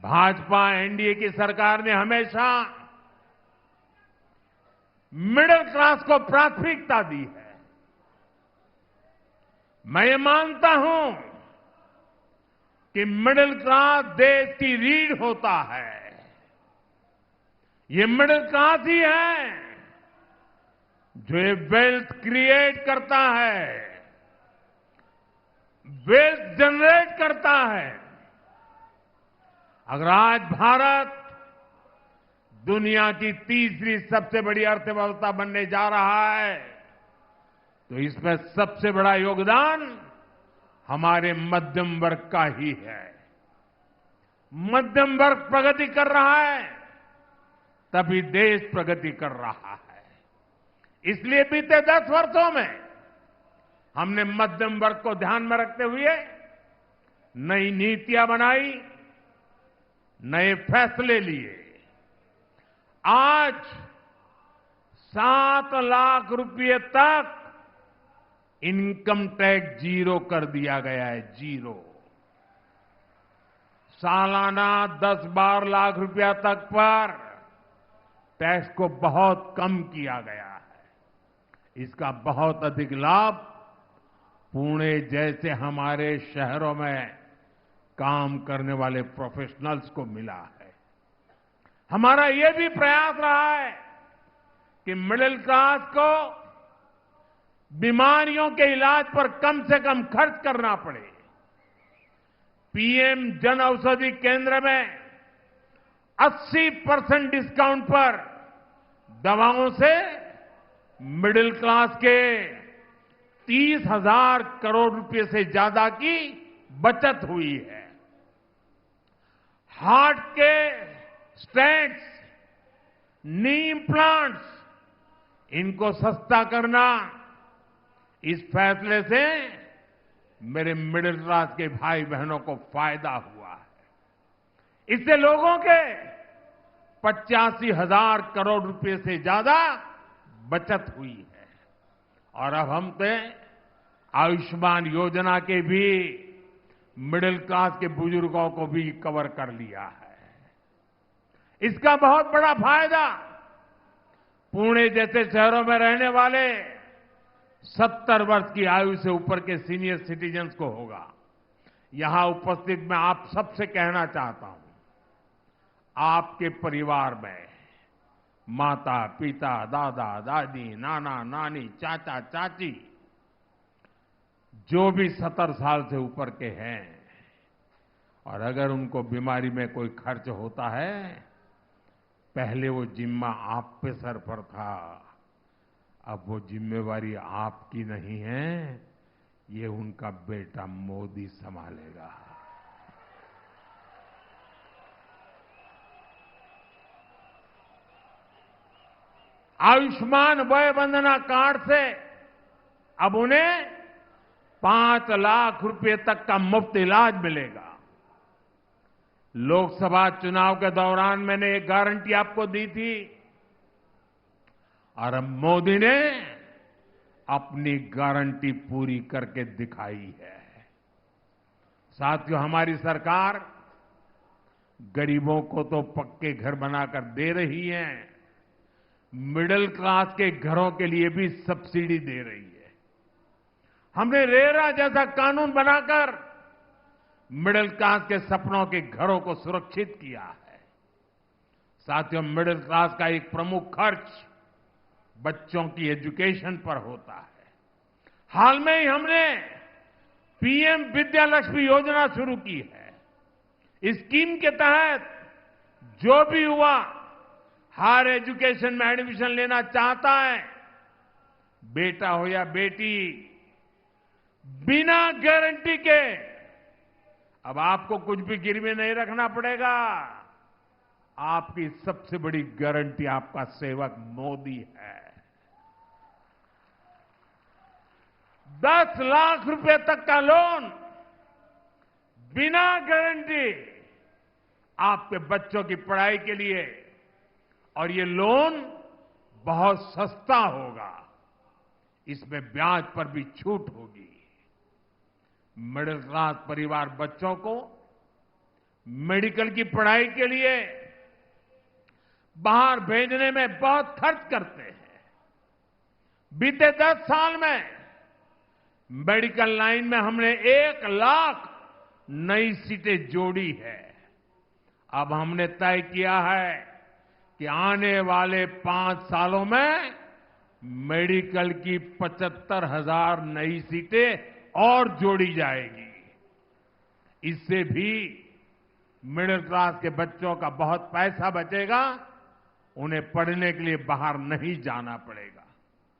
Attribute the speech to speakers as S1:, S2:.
S1: Bhajpa NDA की सरकार ने हमेशा मिडिल क्लास को प्राथमिकता दी है। मैं ये मानता हूं कि मिडिल क्लास देश की रीढ़ होता है। ये मिडिल क्लास ही है जो ये वेल्थ क्रिएट करता है, वेल्थ जनरेट करता है। अगर आज भारत दुनिया की तीसरी सबसे बड़ी अर्थव्यवस्था बनने जा रहा है तो इसमें सबसे बड़ा योगदान हमारे मध्यम वर्ग का ही है। मध्यम वर्ग प्रगति कर रहा है तभी देश प्रगति कर रहा है। इसलिए बीते 10 वर्षों में हमने मध्यम वर्ग को ध्यान में रखते हुए नई नीतियां बनाई, नए फैसले लिए। आज 7 लाख रुपए तक इनकम टैक्स जीरो कर दिया गया है, जीरो। सालाना 10-12 लाख रुपया तक पर टैक्स को बहुत कम किया गया है। इसका बहुत अधिक लाभ पुणे जैसे हमारे शहरों में काम करने वाले प्रोफेशनल्स को मिला है। हमारा ये भी प्रयास रहा है कि मिडिल क्लास को बीमारियों के इलाज पर कम से कम खर्च करना पड़े। पीएम जन औषधि केंद्र में 80% डिस्काउंट पर दवाओं से मिडिल क्लास के 30,000 करोड़ रुपए से ज्यादा की बचत हुई है। हार्ट के स्टेंट्स, नी इम्प्लांट्स, इनको सस्ता करना, इस फैसले से मेरे मिडिल क्लास के भाई बहनों को फायदा हुआ है। इससे लोगों के 85,000 करोड़ रुपए से ज्यादा बचत हुई है। और अब हमने आयुष्मान योजना के भी मिडिल क्लास के बुजुर्गों को भी कवर कर लिया है। इसका बहुत बड़ा फायदा पुणे जैसे शहरों में रहने वाले 70 वर्ष की आयु से ऊपर के सीनियर सिटीजन्स को होगा। यहां उपस्थित मैं आप सबसे कहना चाहता हूं, आपके परिवार में माता, पिता, दादा, दादी, नाना, नानी, चाचा, चाची जो भी 70 साल से ऊपर के हैं और अगर उनको बीमारी में कोई खर्च होता है, पहले वो जिम्मा आप पे सर पर था, अब वो जिम्मेवारी आपकी नहीं है, ये उनका बेटा मोदी संभालेगा। आयुष्मान वय वंदना कार्ड से अब उन्हें 5 लाख रुपए तक का मुफ्त इलाज मिलेगा। लोकसभा चुनाव के दौरान मैंने एक गारंटी आपको दी थी और अब मोदी ने अपनी गारंटी पूरी करके दिखाई है। साथियों, हमारी सरकार गरीबों को तो पक्के घर बनाकर दे रही है, मिडिल क्लास के घरों के लिए भी सब्सिडी दे रही है। हमने रेरा जैसा कानून बनाकर मिडिल क्लास के सपनों के घरों को सुरक्षित किया है। साथियों, मिडिल क्लास का एक प्रमुख खर्च बच्चों की एजुकेशन पर होता है। हाल में ही हमने पीएम विद्यालक्ष्मी योजना शुरू की है। इस स्कीम के तहत जो भी युवा हायर एजुकेशन में एडमिशन लेना चाहता है, बेटा हो या बेटी, बिना गारंटी के, अब आपको कुछ भी गिरवी नहीं रखना पड़ेगा। आपकी सबसे बड़ी गारंटी आपका सेवक मोदी है। 10 लाख रुपए तक का लोन बिना गारंटी आपके बच्चों की पढ़ाई के लिए, और ये लोन बहुत सस्ता होगा, इसमें ब्याज पर भी छूट होगी। मिडिल क्लास परिवार बच्चों को मेडिकल की पढ़ाई के लिए बाहर भेजने में बहुत खर्च करते हैं। बीते 10 साल में मेडिकल लाइन में हमने 1 लाख नई सीटें जोड़ी है। अब हमने तय किया है कि आने वाले 5 सालों में मेडिकल की 75,000 नई सीटें और जोड़ी जाएगी। इससे भी मिडिल क्लास के बच्चों का बहुत पैसा बचेगा, उन्हें पढ़ने के लिए बाहर नहीं जाना पड़ेगा।